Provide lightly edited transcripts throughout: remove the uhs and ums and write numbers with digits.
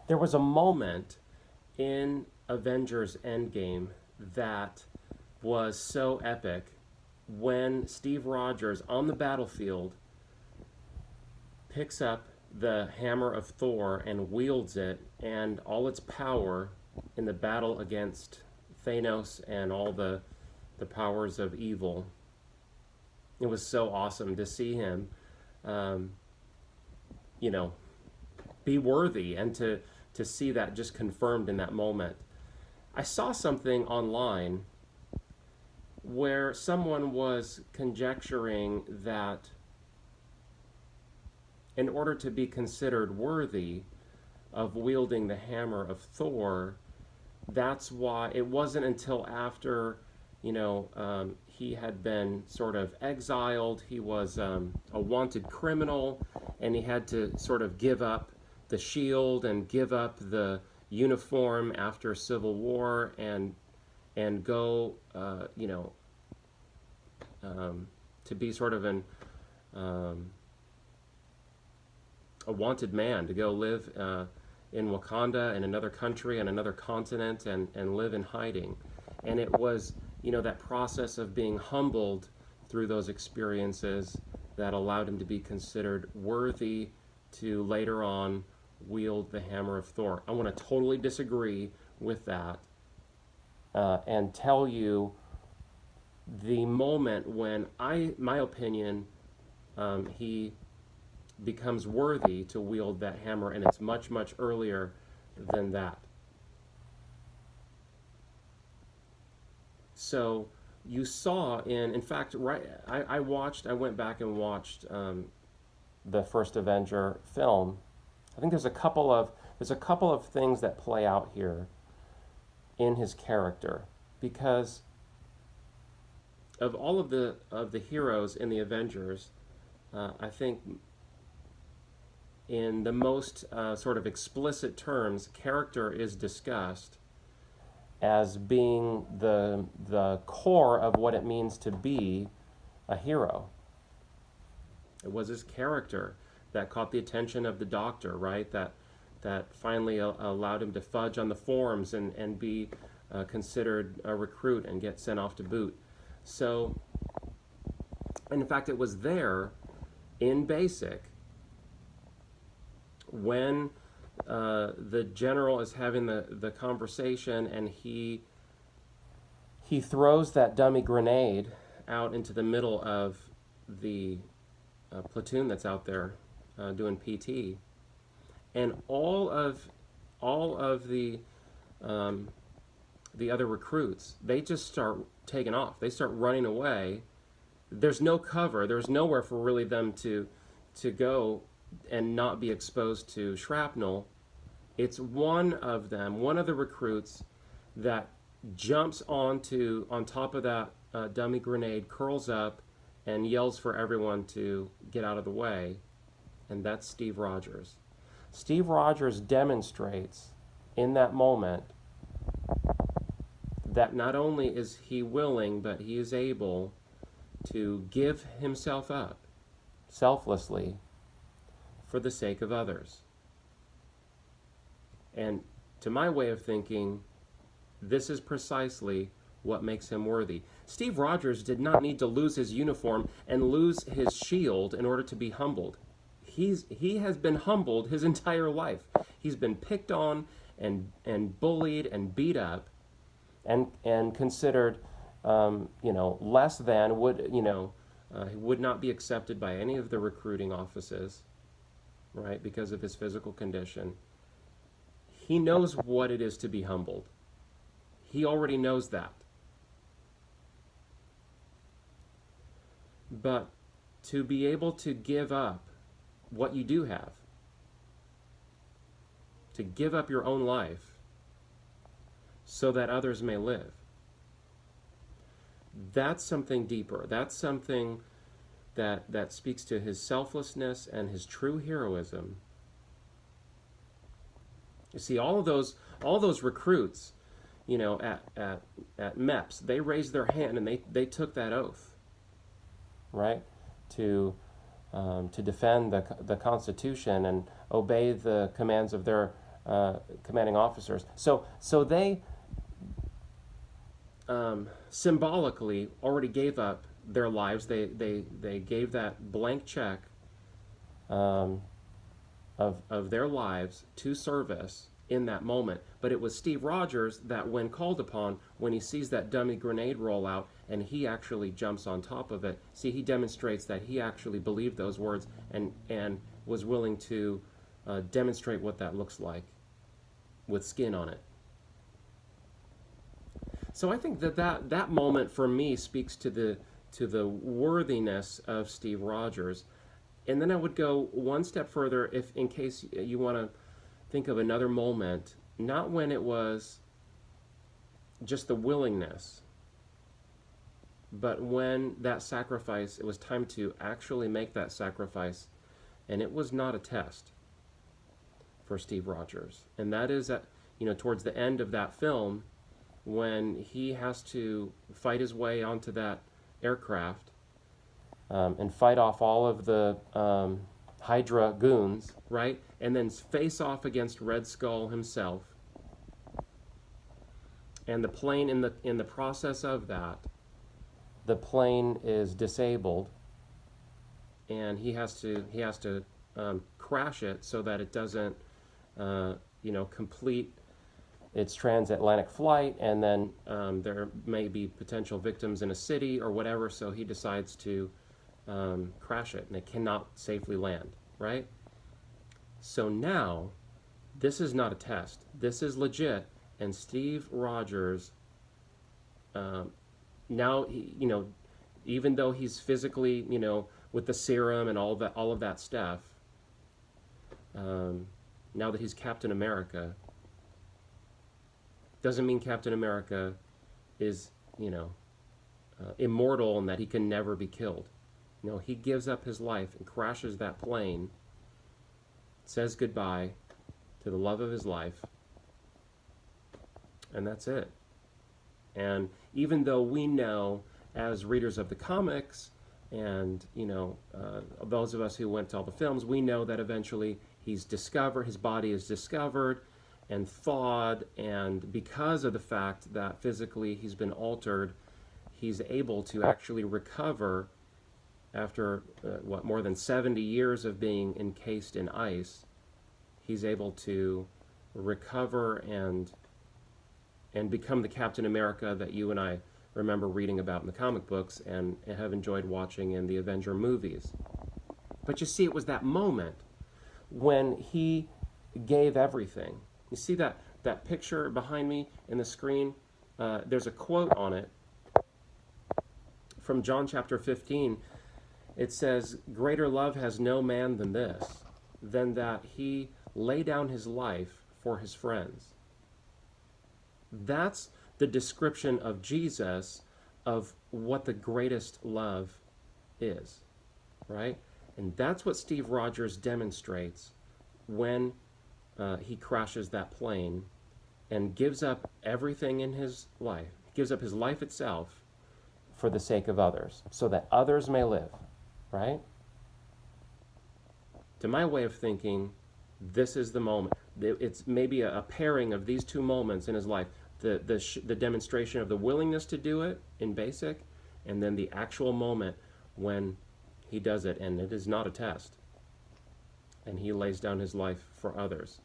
There was a moment in Avengers Endgame that was so epic when Steve Rodgers on the battlefield picks up the hammer of Thor and wields it and all its power in the battle against Thanos and all the powers of evil. It was so awesome to see him, um, you know, be worthy and to see that just confirmed in that moment. I saw something online where someone was conjecturing that in order to be considered worthy of wielding the hammer of Thor, that's why it wasn't until after, he had been sort of exiled, he was a wanted criminal, and he had to sort of give up the shield and give up the uniform after Civil War and go, to be sort of um, a wanted man, to go live in Wakanda, in another country, and another continent, and live in hiding. And it was, that process of being humbled through those experiences that allowed him to be considered worthy to later on wield the hammer of Thor. I want to totally disagree with that, and tell you the moment when my opinion, he becomes worthy to wield that hammer, and it's much, much earlier than that. So you saw in fact, right, I went back and watched the first Avenger film. I think there's a couple of things that play out here in his character, because of all of the heroes in the Avengers, I think in the most sort of explicit terms, character is discussed as being the core of what it means to be a hero. It was his character that caught the attention of the Doctor, right? That finally allowed him to fudge on the forms and be considered a recruit and get sent off to boot. So, and in fact, it was there in basic when the general is having the conversation, and he throws that dummy grenade out into the middle of the platoon that's out there doing PT, and all of the other recruits, they just start taking off. They start running away. There's no cover. There's nowhere for really them to go and not be exposed to shrapnel. It's one of them, one of the recruits, that jumps on top of that dummy grenade, curls up, and yells for everyone to get out of the way. And that's Steve Rodgers. Steve Rodgers demonstrates in that moment that not only is he willing, but he is able to give himself up selflessly for the sake of others. And to my way of thinking, this is precisely what makes him worthy. Steve Rodgers did not need to lose his uniform and lose his shield in order to be humbled. He has been humbled his entire life. He's been picked on and bullied and beat up and considered less than, he would not be accepted by any of the recruiting offices, right, because of his physical condition. He knows what it is to be humbled. He already knows that. But to be able to give up what you do have, to give up your own life so that others may live, that's something deeper. That's something that speaks to his selflessness and his true heroism. You see, all those recruits, at MEPS, they raised their hand and they took that oath, right, to defend the Constitution and obey the commands of their commanding officers. So they symbolically already gave up their lives. They gave that blank check of their lives to service in that moment. But it was Steve Rodgers that, when called upon, when he sees that dummy grenade roll out and he actually jumps on top of it, see, he demonstrates that he actually believed those words and was willing to demonstrate what that looks like with skin on it. So I think that moment for me speaks to the worthiness of Steve Rodgers. And then I would go one step further, if in case you want to think of another moment, not when it was just the willingness, but when that sacrifice, it was time to actually make that sacrifice, and it was not a test for Steve Rodgers. And that is at, towards the end of that film, when he has to fight his way onto that aircraft and fight off all of the Hydra goons, right? And then face off against Red Skull himself. And the plane, in the process of that, the plane is disabled, and he has to crash it so that it doesn't, complete its transatlantic flight, and then there may be potential victims in a city or whatever, so he decides to crash it, and it cannot safely land, right? So now, this is not a test. This is legit, and Steve Rodgers, now, even though he's physically, with the serum and all of that stuff, now that he's Captain America, doesn't mean Captain America is, immortal and that he can never be killed. No, he gives up his life and crashes that plane, says goodbye to the love of his life, and that's it. And even though we know, as readers of the comics, and those of us who went to all the films, we know that eventually his body is discovered and thawed, and because of the fact that physically he's been altered, he's able to actually recover after more than 70 years of being encased in ice. He's able to recover and become the Captain America that you and I remember reading about in the comic books and have enjoyed watching in the Avenger movies. But you see, it was that moment when he gave everything. You see that picture behind me in the screen? There's a quote on it from John chapter 15. It says, "Greater love has no man than this, than that he lay down his life for his friends." That's the description of Jesus, of what the greatest love is, right? And that's what Steve Rodgers demonstrates when he crashes that plane and gives up everything in his life, gives up his life itself for the sake of others, so that others may live, right? To my way of thinking, this is the moment. It's maybe a pairing of these two moments in his life. The demonstration of the willingness to do it in basic, and then the actual moment when he does it, and it is not a test, and he lays down his life for others.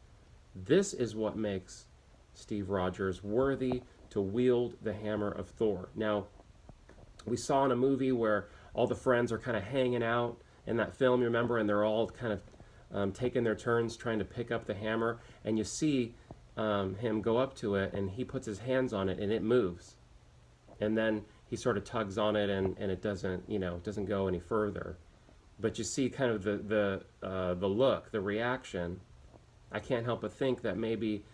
This is what makes Steve Rodgers worthy to wield the hammer of Thor. Now, we saw in a movie where all the friends are kind of hanging out in that film, you remember, and they're all kind of taking their turns trying to pick up the hammer, and you see him go up to it, and he puts his hands on it, and it moves, and then he sort of tugs on it, and it doesn't go any further. But you see kind of the look, the reaction. I can't help but think that maybe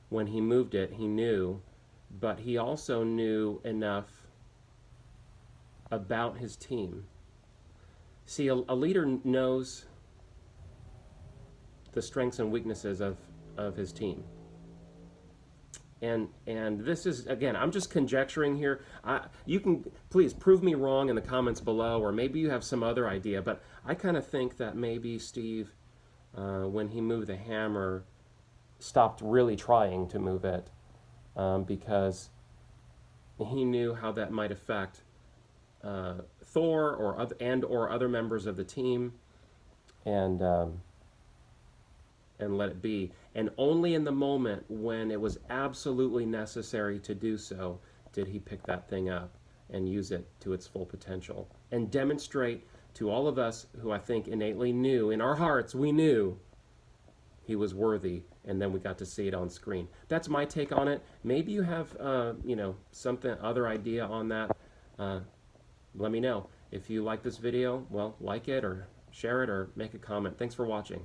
when he moved it, he knew, but he also knew enough about his team. See, a leader knows the strengths and weaknesses of his team. And this is, again, I'm just conjecturing here. You can please prove me wrong in the comments below, or maybe you have some other idea, but I kind of think that maybe Steve, when he moved the hammer, stopped really trying to move it, because he knew how that might affect Thor or other members of the team, and and let it be. And only in the moment when it was absolutely necessary to do so did he pick that thing up and use it to its full potential and demonstrate to all of us who I think innately knew, in our hearts, we knew he was worthy, and then we got to see it on screen. That's my take on it. Maybe you have, something, other idea on that. Uh, Let me know. If you like this video, well, like it or share it or make a comment. Thanks for watching.